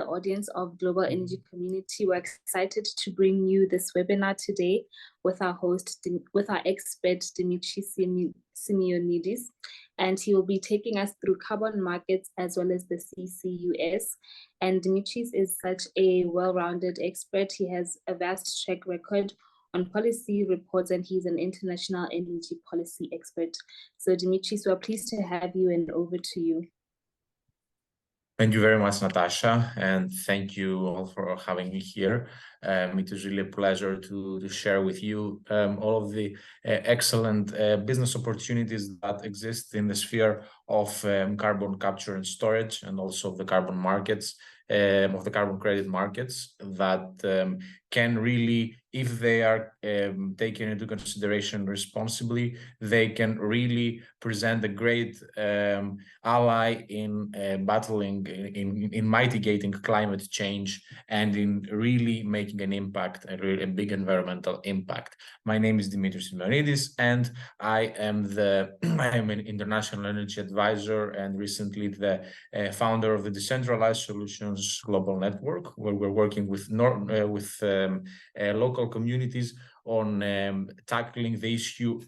audience of Global Energy Community. We're excited to bring you this webinar today with our expert, Dimitris Symeonidis, and he will be taking us through carbon markets as well as the CCUS. And Dimitris is such a well-rounded expert. He has a vast track record on policy reports, and he's an international energy policy expert. So Dimitris, we're pleased to have you, and over to you. Thank you very much, Natasha, and thank you all for having me here. It is really a pleasure to share with you all of the excellent business opportunities that exist in the sphere of carbon capture and storage, and also the carbon markets, of the carbon credit markets that can really, if they are taken into consideration responsibly, they can really present a great ally in battling, in mitigating climate change, and in really making an impact, a big environmental impact. My name is Dimitris Symeonidis, and I am an international energy advisor, and recently the founder of the Decentralized Solutions Global Network, where we're working with local communities on tackling the issue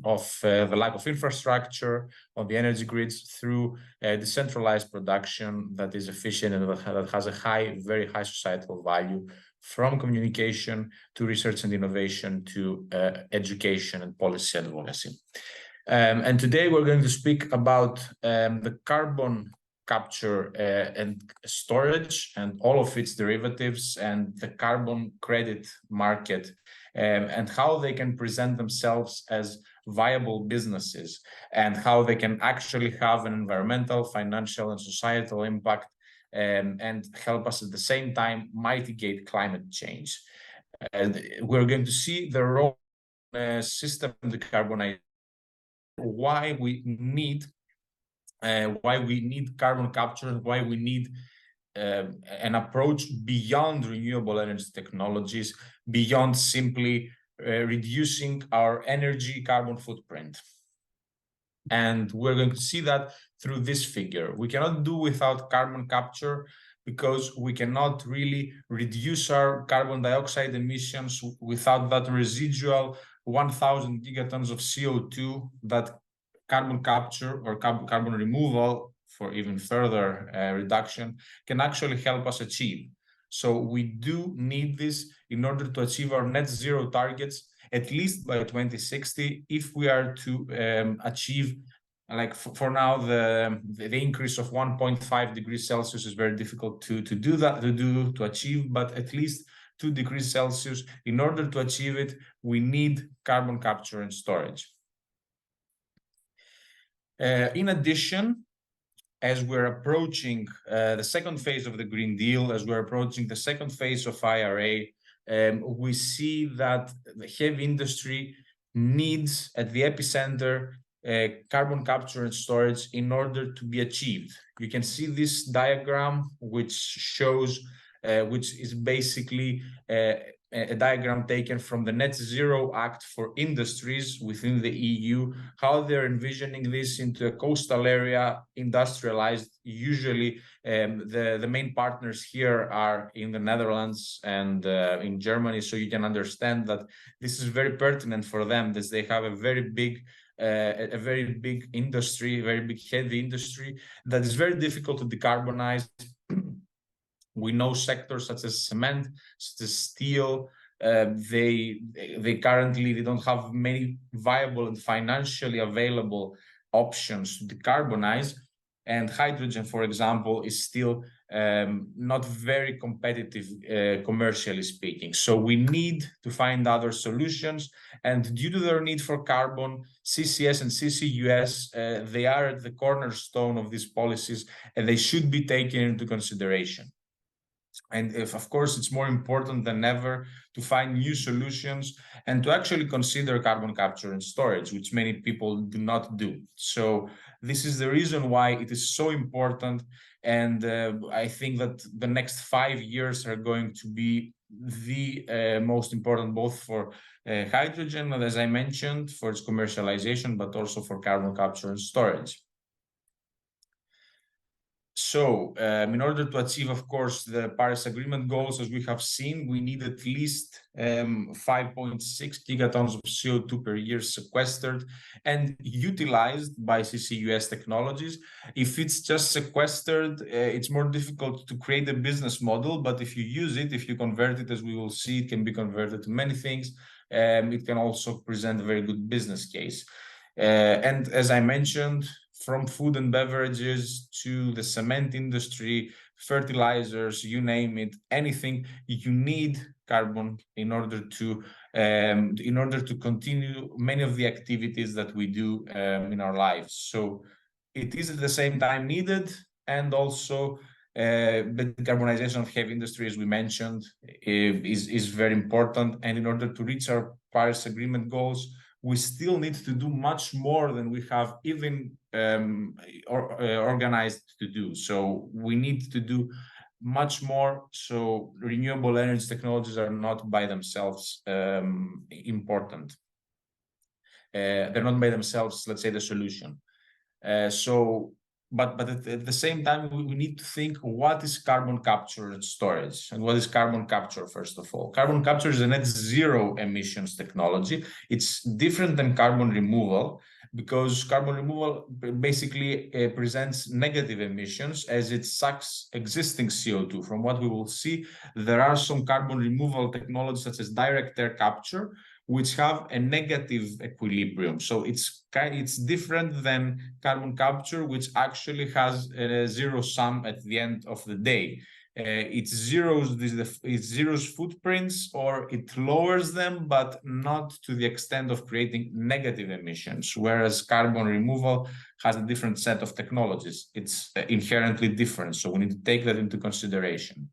of the lack of infrastructure on the energy grids through decentralized production that is efficient and that has a very high societal value, from communication to research and innovation to education and policy advocacy. And today we're going to speak about the carbon capture and storage and all of its derivatives, and the carbon credit market, and how they can present themselves as viable businesses, and how they can actually have an environmental, financial, and societal impact, and help us at the same time mitigate climate change. And we're going to see the role of system decarbonization, why we need carbon capture, and why we need an approach beyond renewable energy technologies, beyond simply reducing our energy carbon footprint. And we're going to see that through this figure. We cannot do without carbon capture, because we cannot really reduce our carbon dioxide emissions without that residual 1,000 gigatons of CO2 that carbon capture or carbon removal for even further reduction can actually help us achieve. So we do need this in order to achieve our net zero targets, at least by 2060, if we are to achieve, like for now, the increase of 1.5 degrees Celsius is very difficult to achieve, but at least 2 degrees Celsius. In order to achieve it, we need carbon capture and storage. In addition, as we're approaching the second phase of the Green Deal, as we're approaching the second phase of IRA, we see that the heavy industry needs, at the epicenter, carbon capture and storage in order to be achieved. You can see this diagram, which shows, which is basically a diagram taken from the Net Zero Act for industries within the EU, how they're envisioning this into a coastal area, industrialized. Usually the main partners here are in the Netherlands and in Germany, so you can understand that this is very pertinent for them, as they have a very big industry, very big heavy industry that is very difficult to decarbonize. We know sectors such as cement, such as steel, they currently don't have many viable and financially available options to decarbonize. And hydrogen, for example, is still not very competitive commercially speaking. So we need to find other solutions. And due to their need for carbon, CCS and CCUS, they are at the cornerstone of these policies, and they should be taken into consideration. And of course, it's more important than ever to find new solutions and to actually consider carbon capture and storage, which many people do not do. So this is the reason why it is so important. And I think that the next 5 years are going to be the most important, both for hydrogen, as I mentioned, for its commercialization, but also for carbon capture and storage. So in order to achieve, of course, the Paris Agreement goals, as we have seen, we need at least 5.6 gigatons of CO2 per year sequestered and utilized by CCUS technologies. If it's just sequestered, it's more difficult to create a business model, but if you use it, if you convert it, as we will see, it can be converted to many things. It can also present a very good business case. And as I mentioned, from food and beverages to the cement industry, fertilizers, you name it, anything, you need carbon in order to continue many of the activities that we do in our lives. So it is at the same time needed, and also the decarbonization of heavy industry, as we mentioned, is very important. And in order to reach our Paris Agreement goals, we still need to do much more than we have even organized to do. So we need to do much more. So renewable energy technologies are not by themselves important. They're not by themselves, let's say, the solution. But at the same time, we need to think, what is carbon capture and storage? And what is carbon capture, first of all? Carbon capture is a net zero emissions technology. It's different than carbon removal, because carbon removal basically presents negative emissions as it sucks existing CO2. From what we will see, there are some carbon removal technologies such as direct air capture, which have a negative equilibrium. So it's different than carbon capture, which actually has a zero sum at the end of the day. It zeros footprints, or it lowers them, but not to the extent of creating negative emissions, whereas carbon removal has a different set of technologies. It's inherently different, so we need to take that into consideration.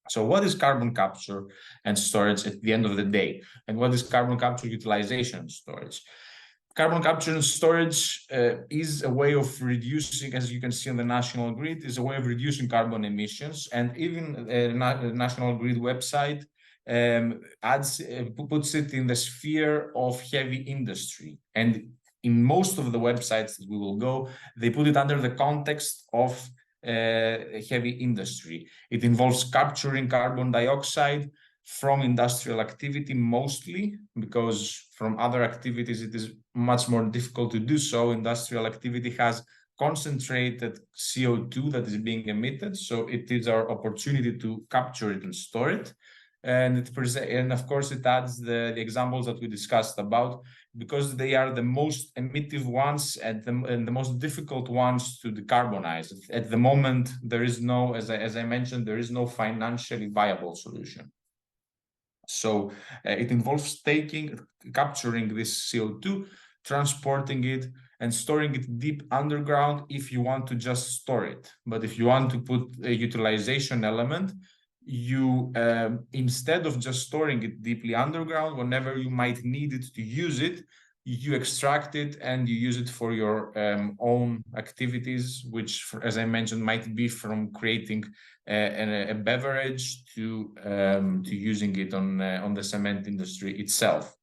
So what is carbon capture and storage at the end of the day? And what is carbon capture utilization and storage? Carbon capture and storage is a way of reducing, as you can see on the national grid, is a way of reducing carbon emissions. And even the national grid website puts it in the sphere of heavy industry. And in most of the websites that we will go, they put it under the context of heavy industry. It involves capturing carbon dioxide from industrial activity mostly, because from other activities it is much more difficult to do so. Industrial activity has concentrated CO2 that is being emitted, so it is our opportunity to capture it and store it. And of course it adds the examples that we discussed about, because they are the most emittive ones and the most difficult ones to decarbonize. At the moment, there is no, as I mentioned, there is no financially viable solution. So it involves capturing this CO2, transporting it, and storing it deep underground if you want to just store it. But if you want to put a utilization element, you instead of just storing it deeply underground, whenever you might need it to use it, you extract it and you use it for your own activities, which, as I mentioned, might be from creating a beverage to using it on the cement industry itself.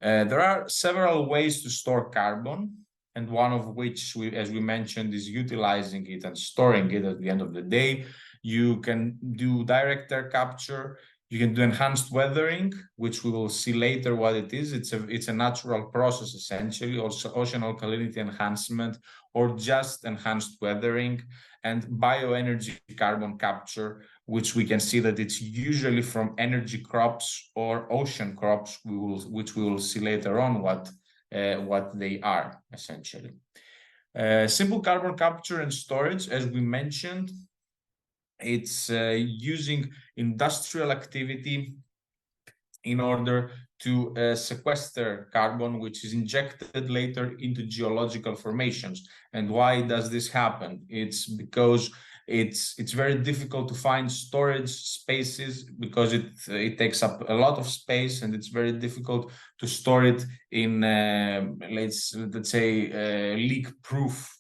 There are several ways to store carbon, and one of which, as we mentioned, is utilizing it and storing it at the end of the day. You can do direct air capture. You can do enhanced weathering, which we will see later what it is. It's a natural process, essentially, also ocean alkalinity enhancement, or just enhanced weathering, and bioenergy carbon capture, which we can see that it's usually from energy crops or ocean crops, which we will see later on what they are, essentially. Simple carbon capture and storage, as we mentioned, it's using industrial activity in order to sequester carbon, which is injected later into geological formations. And why does this happen? It's because it's very difficult to find storage spaces, because it takes up a lot of space, and it's very difficult to store it in let's say leak-proof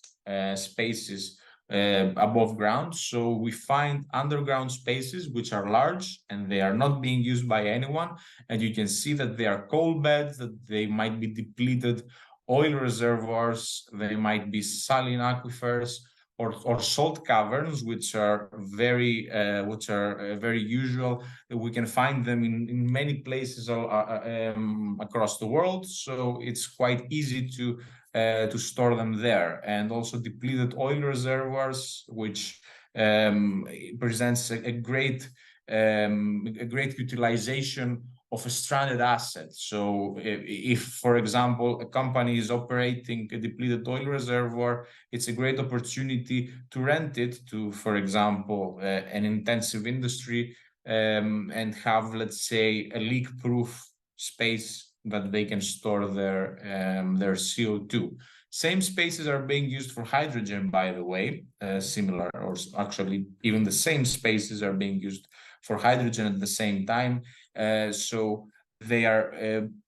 spaces above ground. So we find underground spaces which are large and they are not being used by anyone, and you can see that they are coal beds, that they might be depleted oil reservoirs, they might be saline aquifers, or salt caverns, which are very usual. We can find them in many places across the world, so it's quite easy to store them there. And also depleted oil reservoirs, which presents a great utilization of a stranded asset. So if, for example, a company is operating a depleted oil reservoir, it's a great opportunity to rent it to, for example, an intensive industry, and have, let's say, a leak-proof space that they can store their CO2. Same spaces are being used for hydrogen, by the way, similar, or actually even the same spaces are being used for hydrogen at the same time. So they are,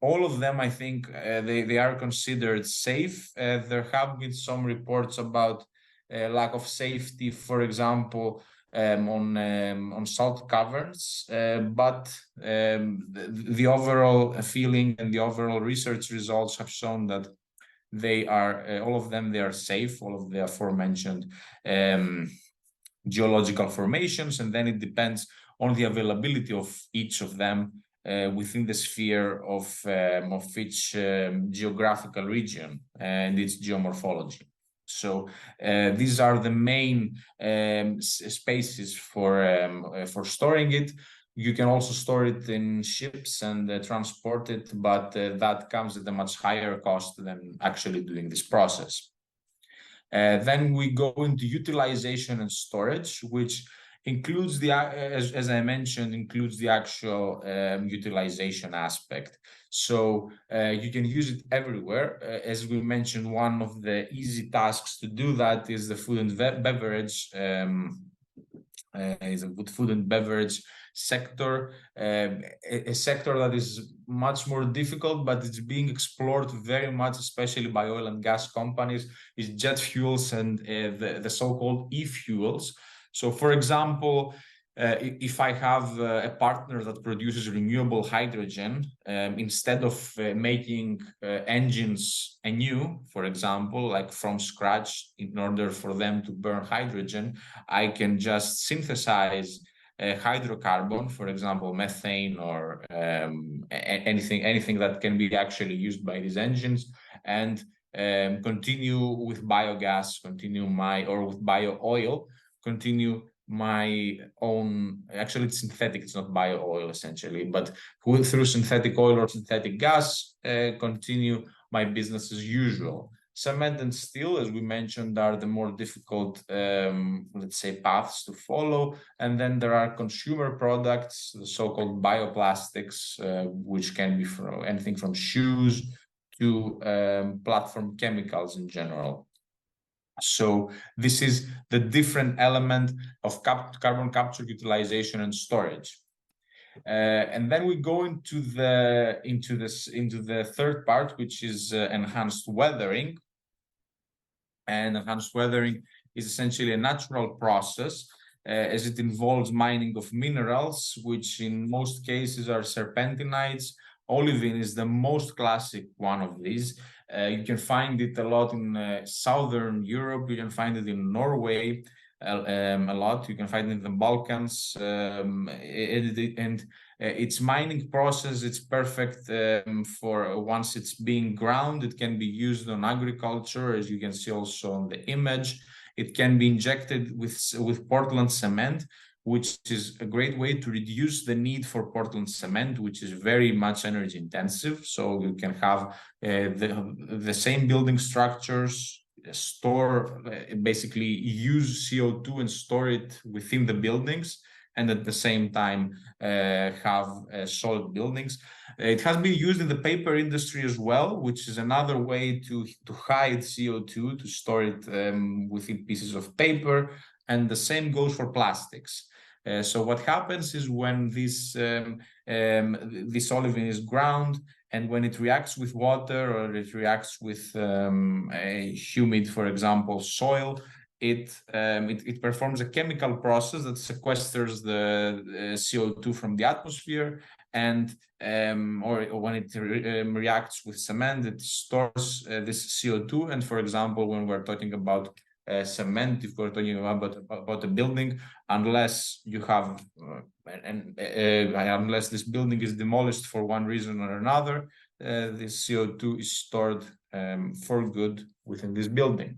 all of them, I think, they are considered safe. There have been some reports about lack of safety, for example, on salt caverns, but the overall feeling and the overall research results have shown that they are, all of them, they are safe, all of the aforementioned geological formations, and then it depends on the availability of each of them within the sphere of each geographical region and its geomorphology. So these are the main spaces for storing it. You can also store it in ships and transport it, but that comes at a much higher cost than actually doing this process. Then we go into utilization and storage, which includes the, as I mentioned, includes the actual utilization aspect. So you can use it everywhere. As we mentioned, one of the easy tasks to do that is the food and beverage sector, a sector that is much more difficult, but it's being explored very much, especially by oil and gas companies, is jet fuels and the so-called e-fuels. So, for example, if I have a partner that produces renewable hydrogen, instead of making engines anew, for example, like from scratch, in order for them to burn hydrogen, I can just synthesize hydrocarbon, for example, methane, or anything that can be actually used by these engines, and continue with biogas, or with bio oil, continue my own, actually it's synthetic, it's not bio oil essentially, but through synthetic oil or synthetic gas, continue my business as usual. Cement and steel, as we mentioned, are the more difficult, let's say, paths to follow. And then there are consumer products, the so-called bioplastics, which can be from anything from shoes to platform chemicals in general. So this is the different element of carbon capture, utilization, and storage. And then we go into the third part, which is enhanced weathering. And enhanced weathering is essentially a natural process, as it involves mining of minerals, which in most cases are serpentinites. Olivine is the most classic one of these. You can find it a lot in Southern Europe. You can find it in Norway a lot. You can find it in the Balkans. And its mining process, it's perfect for once it's being ground. It can be used on agriculture, as you can see also on the image. It can be injected with Portland cement, which is a great way to reduce the need for Portland cement, which is very much energy intensive. So you can have the same building structures, store, basically use CO2 and store it within the buildings, and at the same time have solid buildings. It has been used in the paper industry as well, which is another way to hide CO2, to store it within pieces of paper. And the same goes for plastics. So what happens is when this olivine is ground, and when it reacts with water, or it reacts with a humid, for example, soil, it performs a chemical process that sequesters the CO2 from the atmosphere, and or when it reacts with cement, it stores this CO2. And for example, when we're talking about cement, if we're talking about a building, unless you have unless this building is demolished for one reason or another, this CO2 is stored for good within this building.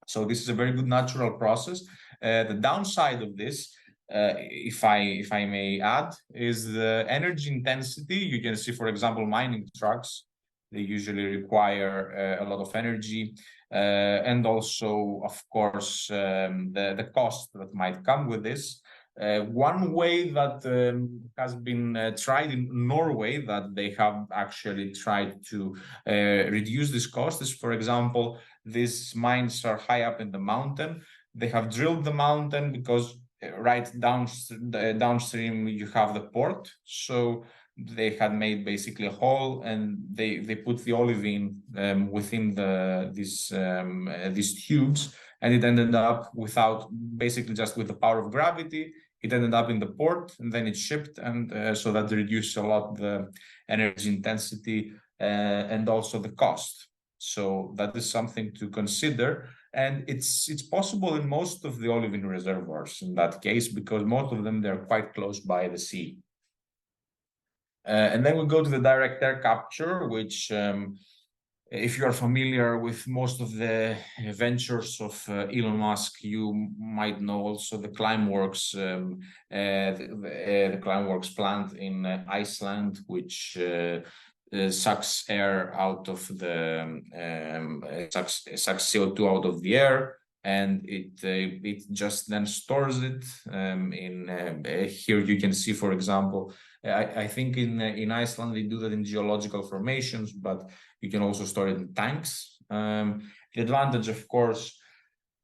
So this is a very good natural process. The downside of this, if I may add, is the energy intensity. You can see, for example, mining trucks. They usually require a lot of energy, and also, of course, the cost that might come with this. One way that has been tried in Norway, that they have actually tried to reduce this cost, is, for example, these mines are high up in the mountain. They have drilled the mountain because right downstream you have the port. So they had made basically a hole, and they put the olivine within these tubes, and it ended up without, basically just with the power of gravity, it ended up in the port, and then it shipped, and so that reduced a lot the energy intensity and also the cost. So that is something to consider, and it's possible in most of the olivine reservoirs in that case, because most of them, they're quite close by the sea. And then we go to the direct air capture, which if you are familiar with most of the ventures of Elon Musk, you might know also the Climeworks, the Climeworks plant in Iceland, which sucks air out of the sucks CO2 out of the air, and it just then stores it in here you can see, for example, I think in Iceland they do that in geological formations, but you can also store it in tanks. The advantage, of course,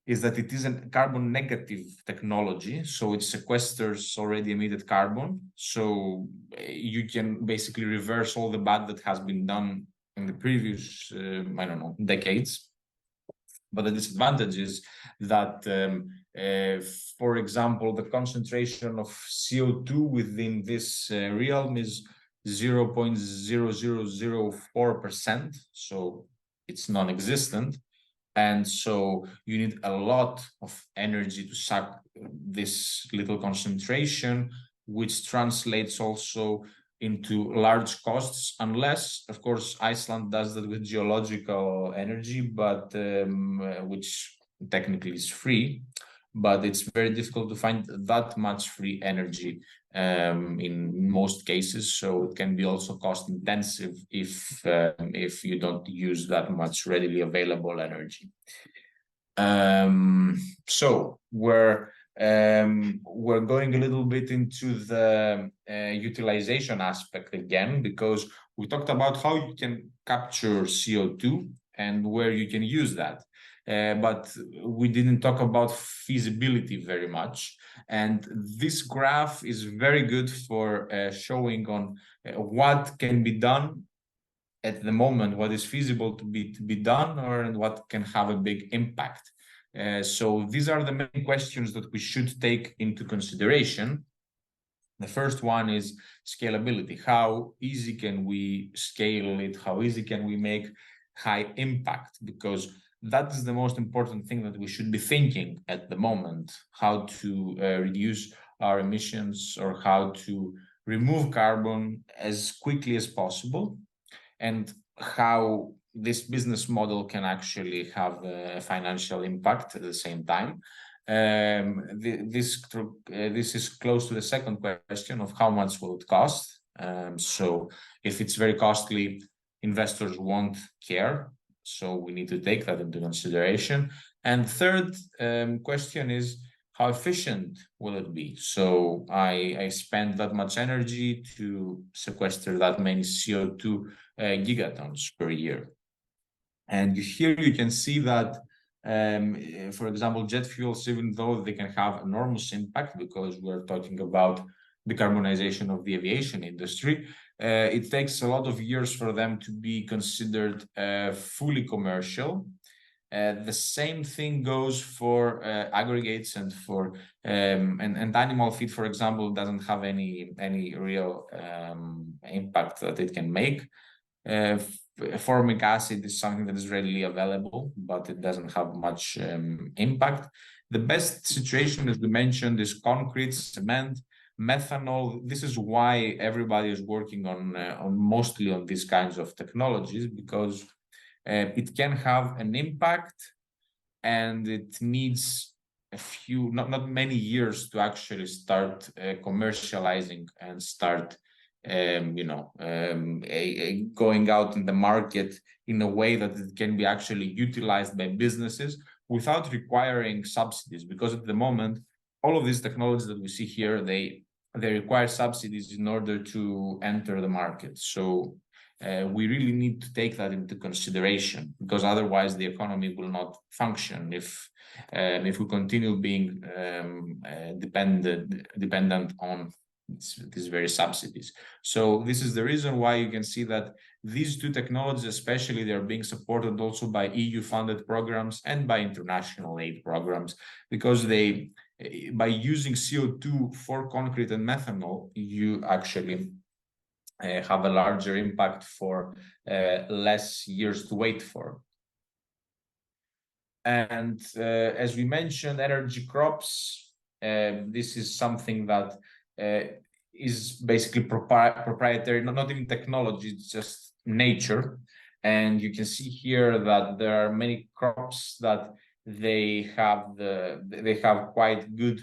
is that it is a carbon negative technology, so it sequesters already emitted carbon. So you can basically reverse all the bad that has been done in the previous, I don't know, decades. But the disadvantage is that, for example, the concentration of CO2 within this realm is 0.0004%, so it's non-existent. And so you need a lot of energy to suck this little concentration, which translates also into large costs, unless, of course, Iceland does that with geological energy, but which technically is free. But it's very difficult to find that much free energy in most cases, so it can be also cost intensive if you don't use that much readily available energy. So we're going a little bit into the utilization aspect again, because we talked about how you can capture CO2 and where you can use that. But we didn't talk about feasibility very much. And this graph is very good for showing on what can be done at the moment, what is feasible to be done, or what can have a big impact. So these are the main questions that we should take into consideration. The first one is scalability. How easy can we scale it? How easy can we make high impact? Because that is the most important thing that we should be thinking at the moment, how to reduce our emissions, or how to remove carbon as quickly as possible, and how this business model can actually have a financial impact at the same time. This is close to the second question of how much will it cost. So if it's very costly, investors won't care. So we need to take that into consideration. And third question is, how efficient will it be? So I spend that much energy to sequester that many CO2 gigatons per year. And here you can see that, for example, jet fuels, even though they can have enormous impact, because we're talking about decarbonization of the aviation industry, it takes a lot of years for them to be considered fully commercial. The same thing goes for aggregates and for and animal feed, for example, doesn't have any real impact that it can make. formic acid is something that is readily available, but it doesn't have much impact. The best situation, as we mentioned, is concrete, cement, methanol. This is why everybody is working on mostly on these kinds of technologies, because it can have an impact, and it needs a few, not many years to actually start commercializing and start going out in the market in a way that it can be actually utilized by businesses without requiring subsidies. Because at the moment, all of these technologies that we see here, they require subsidies in order to enter the market. So we really need to take that into consideration, because otherwise the economy will not function if we continue being dependent on these very subsidies. So this is the reason why you can see that these two technologies, especially, they are being supported also by EU-funded programs and by international aid programs, because they, by using CO2 for concrete and methanol, you actually have a larger impact for less years to wait for. And as we mentioned, energy crops, this is something that is basically proprietary, not even technology, it's just nature. And you can see here that there are many crops that they have quite good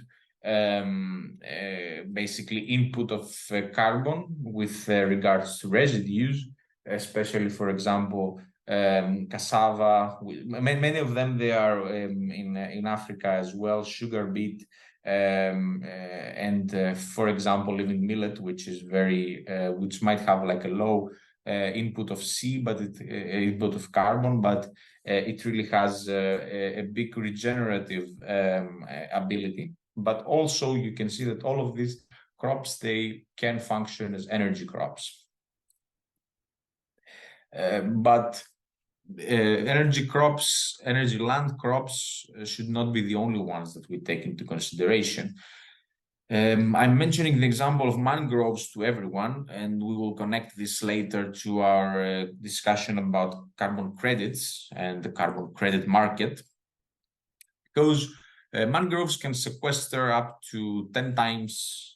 basically input of carbon with regards to residues, especially, for example, cassava. Many of them, they are in Africa as well, sugar beet, and for example, even millet, which is very which might have like a low input of C, but input of carbon, but it really has a big regenerative ability. But also you can see that all of these crops, they can function as energy crops. But energy crops, energy land crops should not be the only ones that we take into consideration. I'm mentioning the example of mangroves to everyone, and we will connect this later to our discussion about carbon credits and the carbon credit market, because mangroves can sequester up to 10 times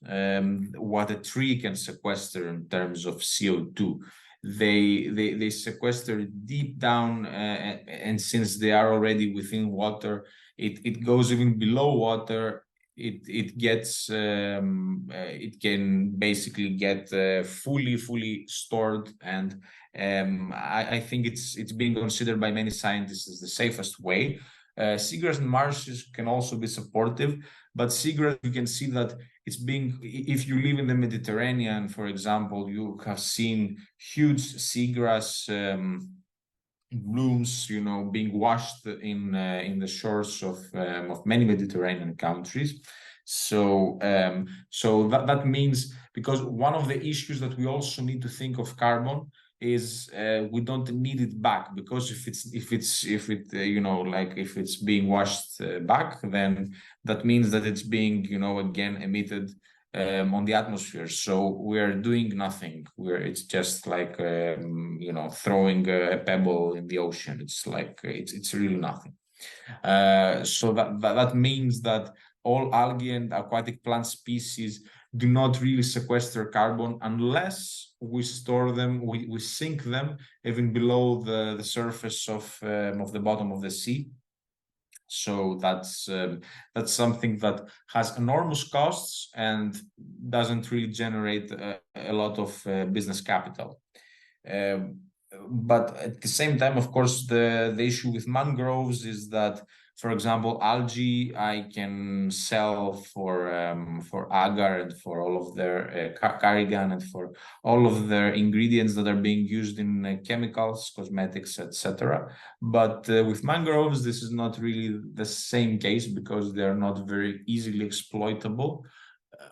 what a tree can sequester in terms of CO2. They sequester deep down, and since they are already within water, it goes even below water. It can basically get fully stored, and I think it's being considered by many scientists as the safest way. Seagrass and marshes can also be supportive, but seagrass, you can see that it's being, if you live in the Mediterranean, for example, you have seen huge seagrass blooms, being washed in the shores of many Mediterranean countries. So that means, because one of the issues that we also need to think of carbon is we don't need it back, because if it's being washed back, then that means that it's being again emitted on the atmosphere. So we're doing nothing. It's just like throwing a pebble in the ocean. It's like it's really nothing. So that means that all algae and aquatic plant species do not really sequester carbon unless we store them, we sink them even below the surface of the bottom of the sea. So that's something that has enormous costs and doesn't really generate a lot of business capital. But at the same time, of course, the issue with mangroves is that, for example, algae I can sell for agar and for all of their carrigan and for all of their ingredients that are being used in chemicals, cosmetics, etc. But with mangroves, this is not really the same case, because they are not very easily exploitable.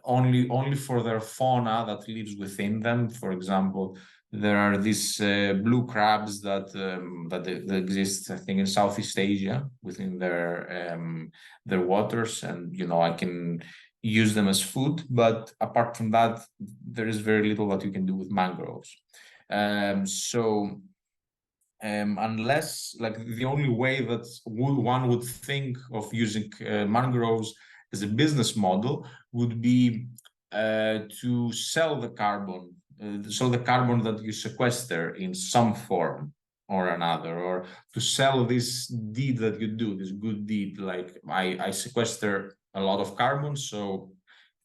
Only for their fauna that lives within them. For example, there are these blue crabs that exist, I think, in Southeast Asia within their waters, and I can use them as food. But apart from that, there is very little that you can do with mangroves. So unless, like, the only way that one would think of using mangroves as a business model would be to sell the carbon, that you sequester in some form or another, or to sell this deed that you do, this good deed, like I sequester a lot of carbon, so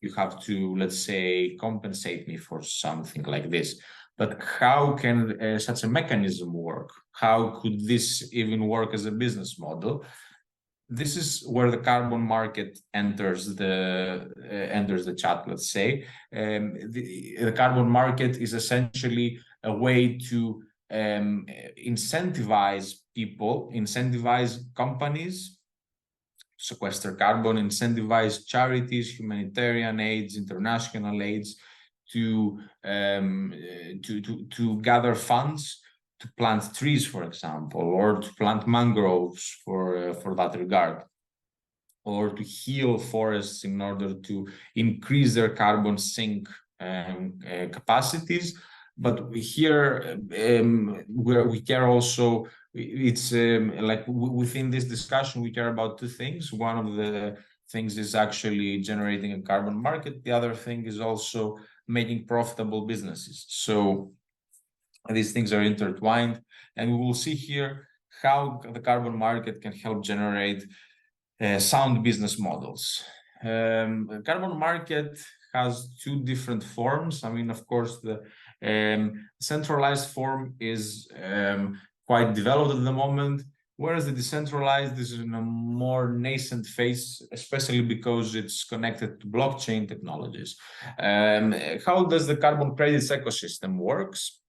you have to, let's say, compensate me for something like this. But how can such a mechanism work? How could this even work as a business model? This is where the carbon market enters the chat, let's say. The carbon market is essentially a way to incentivize people, incentivize companies, sequester carbon, incentivize charities, humanitarian aids, international aids to gather funds to plant trees, for example, or to plant mangroves for that regard, or to heal forests in order to increase their carbon sink capacities. But here, where we care also, it's like within this discussion, we care about two things. One of the things is actually generating a carbon market. The other thing is also making profitable businesses. So these things are intertwined, and we will see here how the carbon market can help generate sound business models. The carbon market has two different forms. I mean, of course, the centralized form is quite developed at the moment, whereas the decentralized is in a more nascent phase, especially because it's connected to blockchain technologies. How does the carbon credits ecosystem works?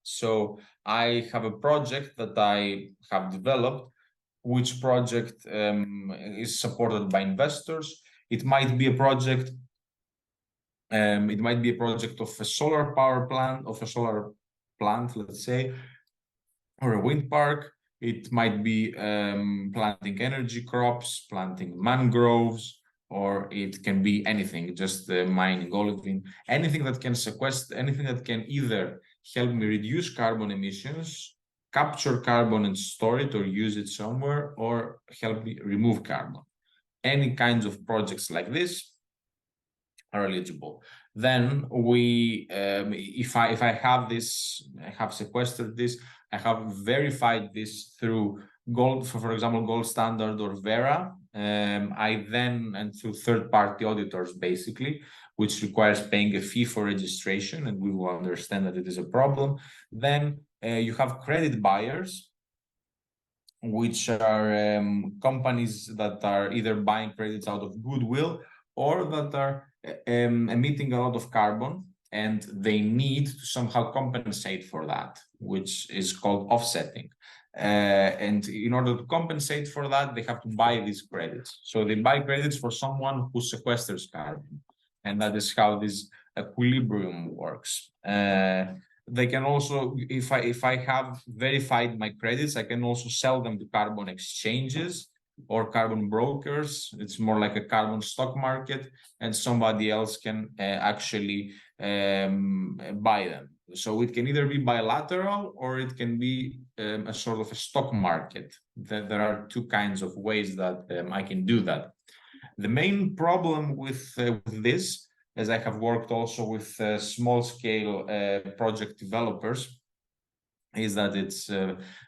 So I have a project that I have developed, which project is supported by investors. It might be a project. It might be a project of a solar power plant, let's say, or a wind park. It might be planting energy crops, planting mangroves, or it can be anything, just mining olivine, anything that can sequester, anything that can either help me reduce carbon emissions, capture carbon and store it or use it somewhere, or help me remove carbon. Any kinds of projects like this are eligible. Then we, if I have this, I have sequestered this, I have verified this through gold, for example, Gold Standard or Vera. I then, and through third-party auditors, basically, which requires paying a fee for registration, and we will understand that it is a problem. Then you have credit buyers, which are companies that are either buying credits out of goodwill or that are emitting a lot of carbon, and they need to somehow compensate for that, which is called offsetting. And in order to compensate for that, they have to buy these credits. So they buy credits for someone who sequesters carbon. And that is how this equilibrium works. They can also, if I have verified my credits, I can also sell them to carbon exchanges or carbon brokers. It's more like a carbon stock market, and somebody else can actually buy them. So it can either be bilateral or it can be a sort of a stock market. There are two kinds of ways that I can do that. The main problem with this, as I have worked also with small-scale project developers, is that it's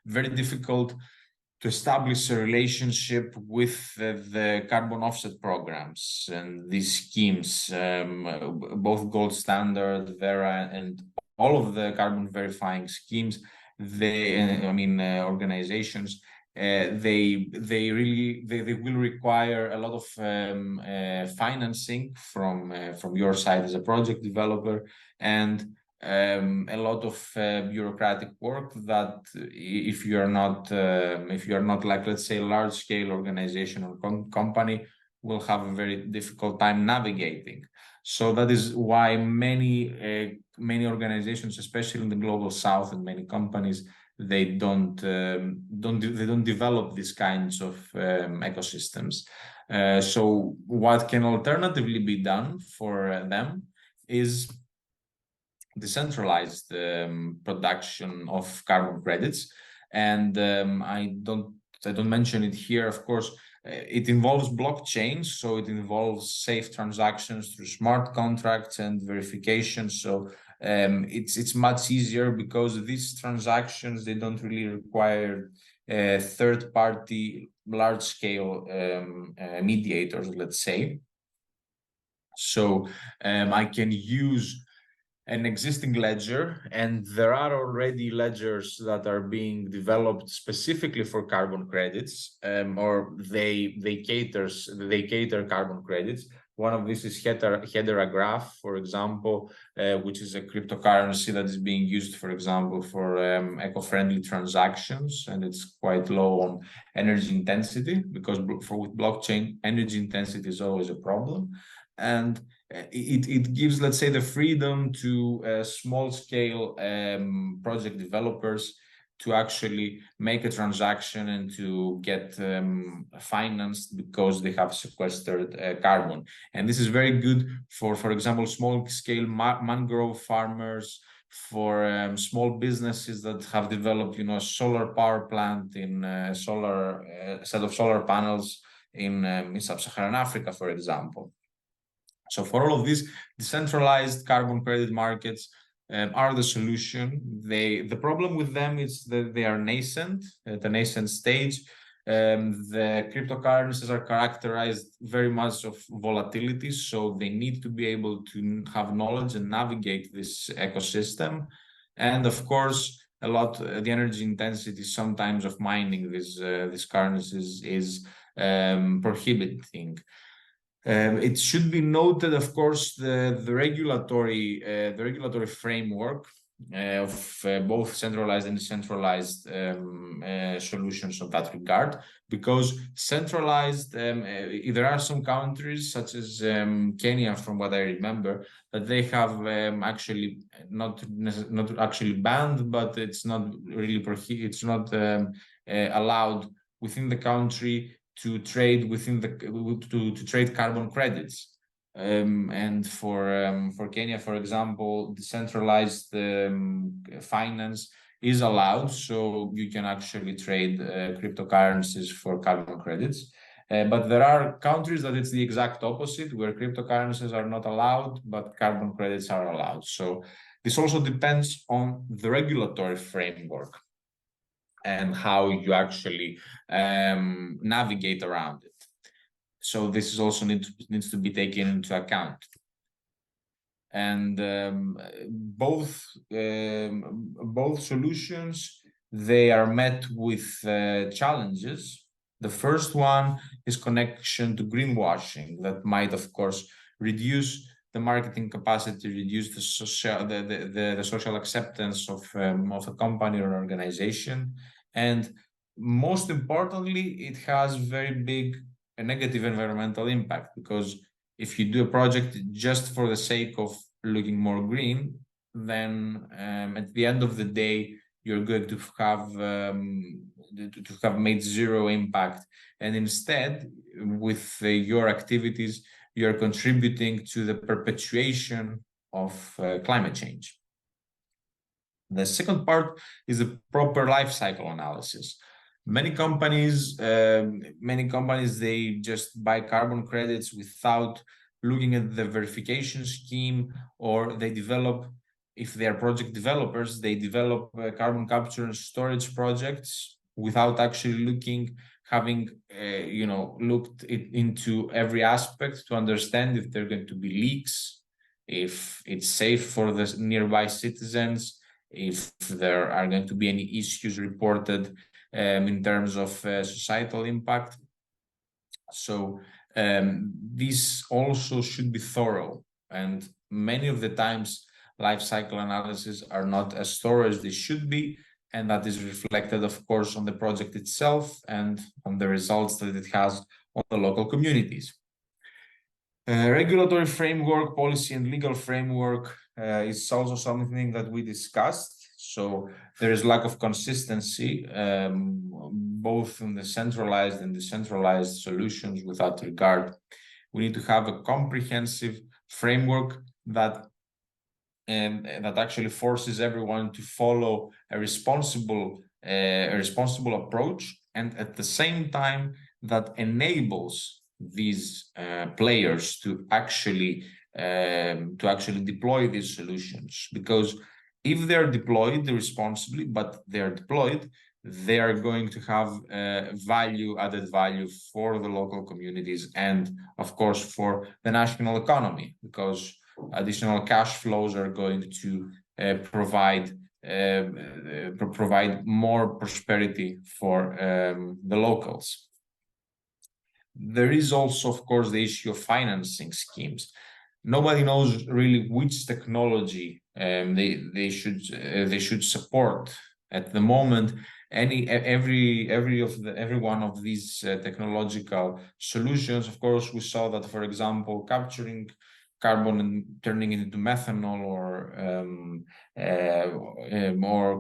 very difficult to establish a relationship with the carbon offset programs and these schemes, both Gold Standard, Vera, and all of the carbon verifying schemes. Organizations. They will require a lot of financing from your side as a project developer, and a lot of bureaucratic work that if you're not like, let's say, a large scale organization or company, will have a very difficult time navigating. So that is why many organizations, especially in the global south, and many companies, they don't develop these kinds of ecosystems. So what can alternatively be done for them is decentralized production of carbon credits. And I don't mention it here, of course. It involves blockchains, so it involves safe transactions through smart contracts and verification. So it's much easier because these transactions, they don't really require third-party large-scale mediators, let's say. So I can use an existing ledger, and there are already ledgers that are being developed specifically for carbon credits, or they cater carbon credits. One of these is Hedera Graph, for example, which is a cryptocurrency that is being used, for example, for eco-friendly transactions, and it's quite low on energy intensity, because with blockchain, energy intensity is always a problem. And it gives, let's say, the freedom to small-scale project developers to actually make a transaction and to get financed because they have sequestered carbon. And this is very good for example, small-scale mangrove farmers, for small businesses that have developed, a solar power plant in a set of solar panels in sub-Saharan Africa, for example. So for all of these, decentralized carbon credit markets are the solution. The problem with them is that they are nascent, at the nascent stage. The cryptocurrencies are characterized very much of volatility, so they need to be able to have knowledge and navigate this ecosystem. And of course, the energy intensity sometimes of mining these currencies is prohibiting. It should be noted, of course, the regulatory framework of both centralized and decentralized solutions of that regard, because centralized, there are some countries such as Kenya, from what I remember, that they have actually not actually banned, but it's not really it's not allowed within the country to trade to trade carbon credits. And for Kenya, for example, decentralized finance is allowed, so you can actually trade cryptocurrencies for carbon credits. But there are countries that it's the exact opposite, where cryptocurrencies are not allowed, but carbon credits are allowed. So this also depends on the regulatory framework and how you actually navigate around it. So this is also needs to be taken into account. And both solutions, they are met with challenges. The first one is connection to greenwashing that might, of course, reduce the marketing capacity, reduce the social acceptance of a company or organization. And most importantly, it has very big a negative environmental impact, because if you do a project just for the sake of looking more green, then at the end of the day, you're going to have made zero impact. And instead, with your activities, you're contributing to the perpetuation of climate change. The second part is a proper life cycle analysis. Many companies, they just buy carbon credits without looking at the verification scheme, or they develop, if they are project developers, they develop carbon capture and storage projects without actually having looked into every aspect to understand if there are going to be leaks, if it's safe for the nearby citizens, if there are going to be any issues reported in terms of societal impact. So these also should be thorough, and many of the times life cycle analyses are not as thorough as they should be, and that is reflected, of course, on the project itself and on the results that it has on the local communities. Regulatory framework, policy and legal framework is also something that we discussed. So there is lack of consistency, both in the centralized and decentralized solutions with that regard. We need to have a comprehensive framework that actually forces everyone to follow a responsible a responsible approach, and at the same time that enables these players to actually deploy these solutions. Because if they're deployed responsibly, but they're deployed, they are going to have added value for the local communities and, of course, for the national economy, because additional cash flows are going to provide more prosperity for the locals. There is also, of course, the issue of financing schemes. Nobody knows really which technology they should support at the moment. Every one of these technological solutions, of course, we saw that, for example, capturing carbon and turning it into methanol or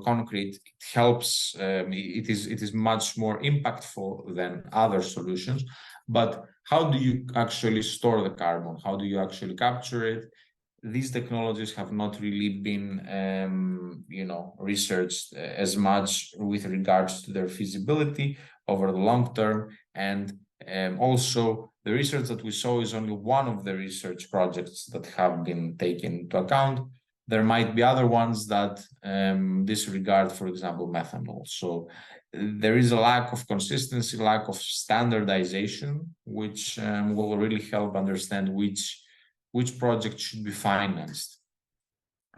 concrete, it helps. It is much more impactful than other solutions. But how do you actually store the carbon? How do you actually capture it? These technologies have not really been, researched as much with regards to their feasibility over the long term. And also, the research that we saw is only one of the research projects that have been taken into account. There might be other ones that disregard, for example, methanol. So there is a lack of consistency, lack of standardization, which will really help understand which project should be financed.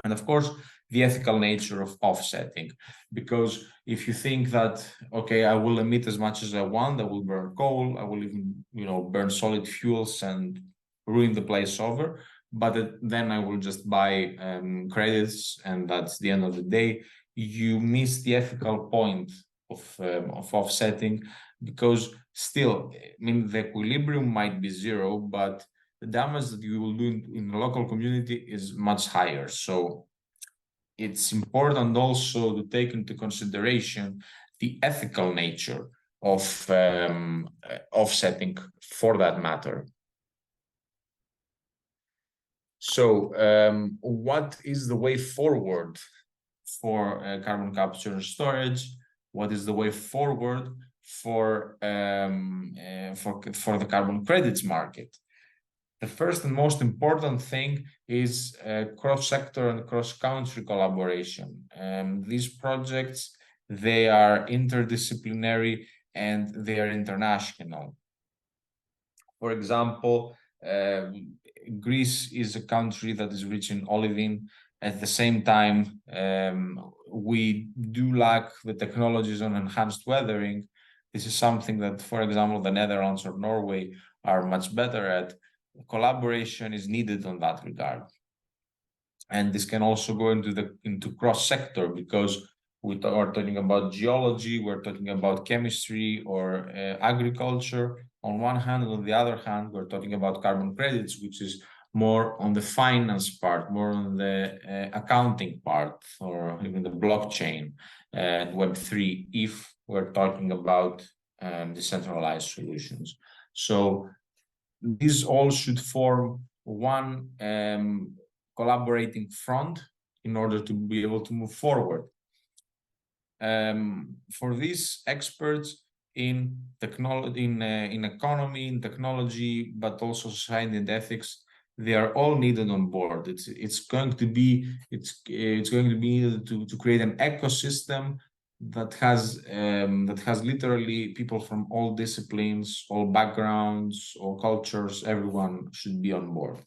And of course, the ethical nature of offsetting, because if you think that, okay, I will emit as much as I want, I will burn coal, I will even, burn solid fuels and ruin the place over, but then I will just buy credits, and that's the end of the day. You miss the ethical point of offsetting, because still, the equilibrium might be zero, but the damage that you will do in the local community is much higher. So it's important also to take into consideration the ethical nature of offsetting for that matter. So what is the way forward for carbon capture and storage? What is the way forward for the carbon credits market? The first and most important thing is cross-sector and cross-country collaboration. These projects, they are interdisciplinary and they are international. For example, Greece is a country that is rich in olivine. At the same time, we do lack the technologies on enhanced weathering. This is something that, for example, the Netherlands or Norway are much better at. Collaboration is needed on that regard. And this can also go into cross-sector, because we are talking about geology, we're talking about chemistry or agriculture on one hand, and on the other hand, we're talking about carbon credits, which is more on the finance part, more on the accounting part, or even the blockchain and Web3, if we're talking about decentralized solutions. So these all should form one collaborating front in order to be able to move forward. For these experts in technology, in economy, in technology, but also society and ethics, they are all needed on board. It's going to be needed to create an ecosystem that has literally people from all disciplines, all backgrounds, all cultures. Everyone should be on board.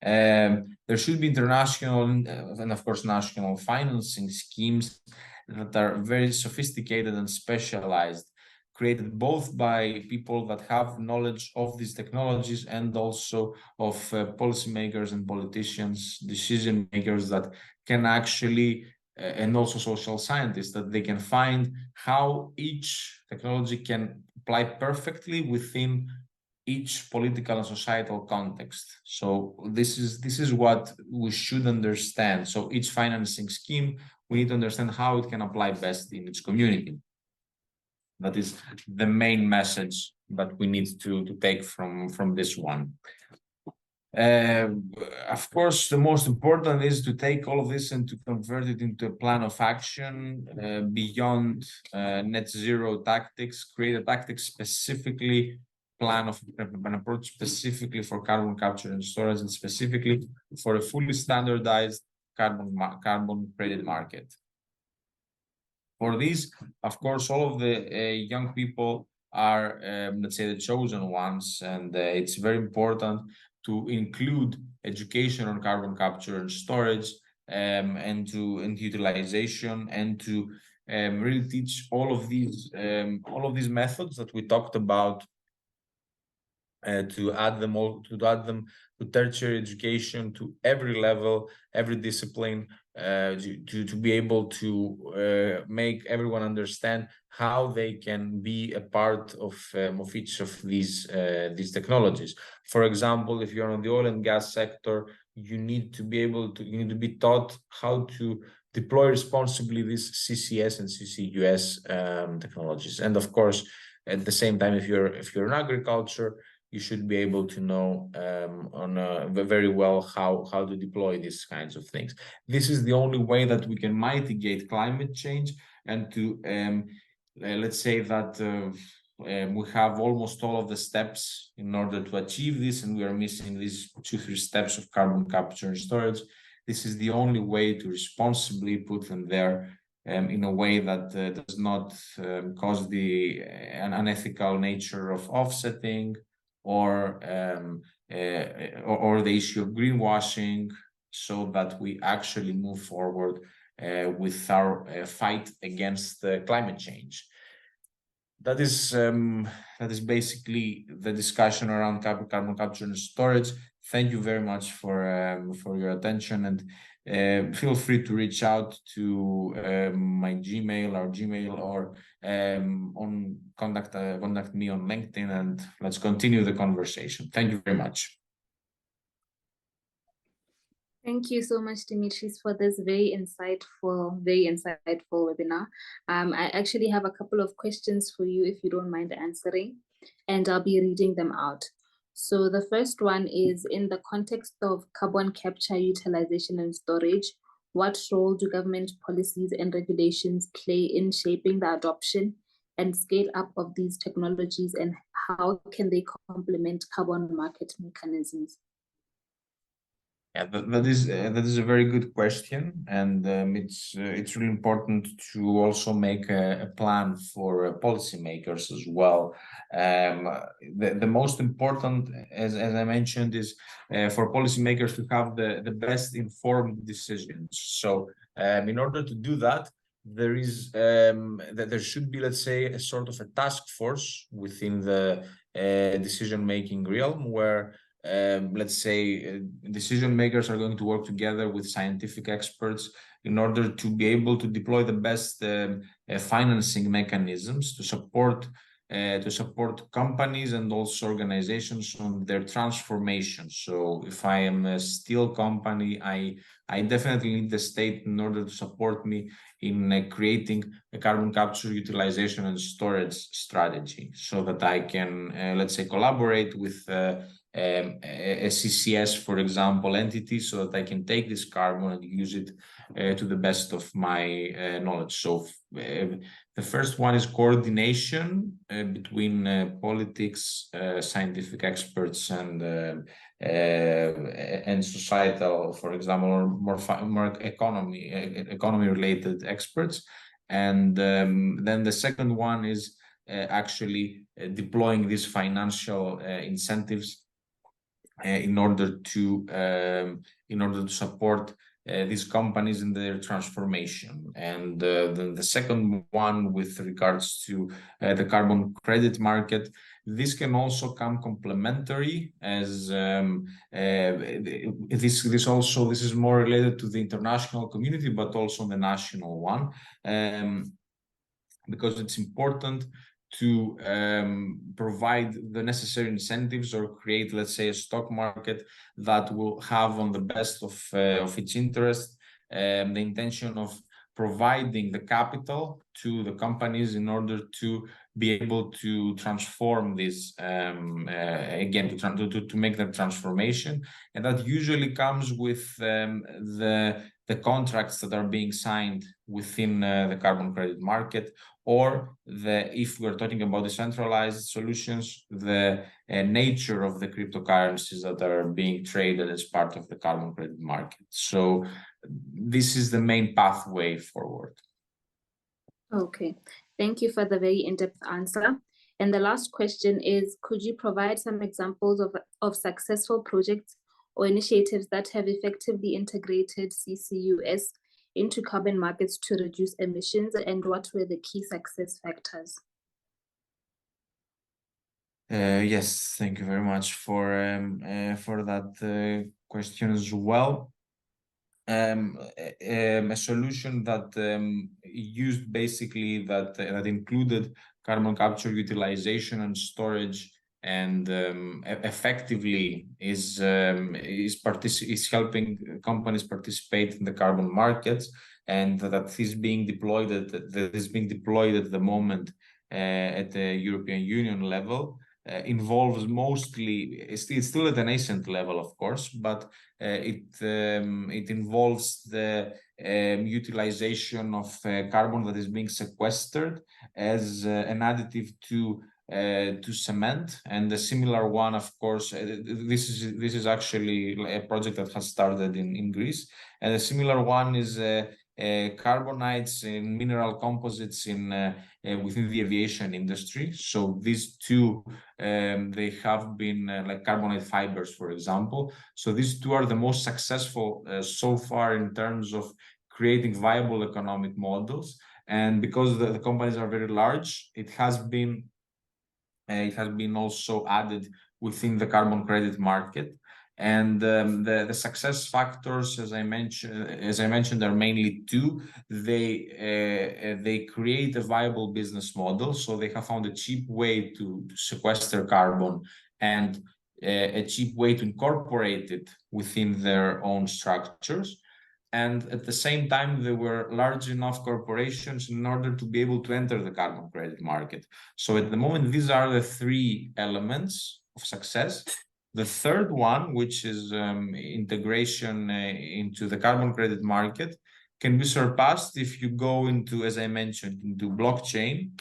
There should be international and, of course, national financing schemes that are very sophisticated and specialized, created both by people that have knowledge of these technologies and also of policymakers and politicians, decision makers that can actually and also social scientists, that they can find how each technology can apply perfectly within each political and societal context. So this is what we should understand. So each financing scheme, we need to understand how it can apply best in its community. That is the main message that we need to take from this one. Of course, the most important is to take all of this and to convert it into a plan of action beyond net zero tactics, create a tactic specifically an approach specifically for carbon capture and storage, and specifically for a fully standardized carbon credit market. For this, of course, all of the young people are, let's say, the chosen ones, and it's very important to include education on carbon capture and storage, and utilization, and to really teach all of these methods that we talked about, to add them to tertiary education, to every level, every discipline, to be able to make everyone understand how they can be a part of each of these technologies. For example, if you're on the oil and gas sector, you need to be taught how to deploy responsibly these CCS and CCUS technologies. And of course, at the same time, if you're in agriculture, you should be able to know very well how to deploy these kinds of things. This is the only way that we can mitigate climate change, and to let's say that we have almost all of the steps in order to achieve this, and we are missing these 2-3 steps of carbon capture and storage. This is the only way to responsibly put them there, in a way that does not cause an unethical nature of offsetting, or the issue of greenwashing, so that we actually move forward with our fight against climate change. That is basically the discussion around carbon capture and storage. Thank you very much for your attention, and feel free to reach out to my Gmail, or contact me on LinkedIn, and let's continue the conversation. Thank you very much. Thank you so much, Dimitris, for this very insightful webinar. I actually have a couple of questions for you, if you don't mind answering, and I'll be reading them out. So the first one is, in the context of carbon capture, utilization, and storage, what role do government policies and regulations play in shaping the adoption and scale up of these technologies, and how can they complement carbon market mechanisms? Yeah, that is a very good question, and it's really important to also make a plan for policymakers as well. The most important, as I mentioned, is for policymakers to have the best informed decisions. So in order to do that, there should be, let's say, a sort of a task force within the decision-making realm, where let's say decision makers are going to work together with scientific experts in order to be able to deploy the best financing mechanisms to support companies and also organizations on their transformation. So if I am a steel company, I definitely need the state in order to support me in creating a carbon capture, utilization, and storage strategy, so that I can, let's say, collaborate with a CCS, for example, entity, so that I can take this carbon and use it to the best of my knowledge. So the first one is coordination between politics, scientific experts, and societal, for example, or more economy related experts. And then the second one is actually deploying these financial incentives in order to support these companies in their transformation. And the second one, with regards to the carbon credit market, this can also come complementary, as this is more related to the international community, but also the national one, because it's important to provide the necessary incentives, or create, let's say, a stock market that will have, on the best of its interest, the intention of providing the capital to the companies in order to be able to transform this again, to make that transformation. And that usually comes with the contracts that are being signed within the carbon credit market, or if we're talking about decentralized solutions, the nature of the cryptocurrencies that are being traded as part of the carbon credit market. So this is the main pathway forward. Okay, thank you for the very in-depth answer. And the last question is, could you provide some examples of successful projects or initiatives that have effectively integrated CCUS into carbon markets to reduce emissions, and what were the key success factors? Yes, thank you very much for that question as well. A solution that used basically that included carbon capture, utilization, and storage, and effectively is helping companies participate in the carbon markets, and that is being deployed at the moment at the European Union level. Involves mostly, it's still at a nascent level, of course, but it involves the utilization of carbon that is being sequestered as an additive to cement. And a similar one, of course, this is actually a project that has started in Greece, and a similar one is carbonites in mineral composites within the aviation industry. So these two, they have been like carbonate fibers, for example. So these two are the most successful so far in terms of creating viable economic models. And because the companies are very large, it has been also added within the carbon credit market. And the success factors, as I mentioned, are mainly two. They create a viable business model, so they have found a cheap way to sequester carbon and a cheap way to incorporate it within their own structures. And at the same time, they were large enough corporations in order to be able to enter the carbon credit market. So at the moment, these are the three elements of success. The third one, which is integration into the carbon credit market, can be surpassed if you go into, as I mentioned, into blockchain,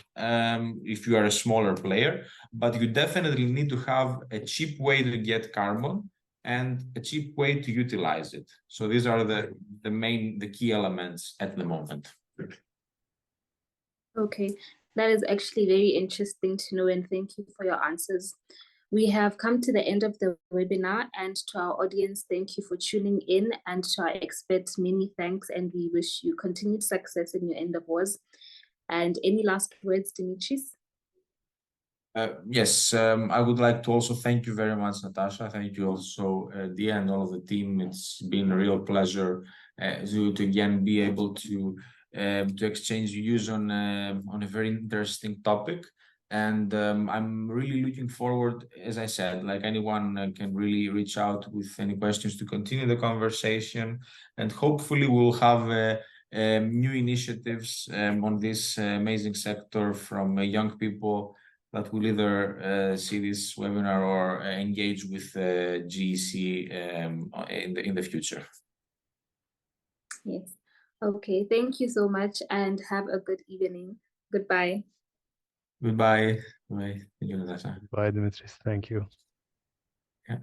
if you are a smaller player. But you definitely need to have a cheap way to get carbon and a cheap way to utilize it. So these are the key elements at the moment. Okay, that is actually very interesting to know, and thank you for your answers. We have come to the end of the webinar, and to our audience, thank you for tuning in, and to our experts, many thanks, and we wish you continued success in your endeavors. And any last words, Dimitris? Yes, I would like to also thank you very much, Natasha. Thank you also, Dia, and all of the team. It's been a real pleasure to again be able to exchange views on a very interesting topic. And I'm really looking forward, as I said, like anyone can really reach out with any questions to continue the conversation. And hopefully we'll have new initiatives on this amazing sector from young people that will either see this webinar or engage with GEC in the future. Yes. Okay, thank you so much, and have a good evening. Goodbye. Goodbye. Bye. Thank you, Natasha. Bye, Dimitris. Thank you. Yeah.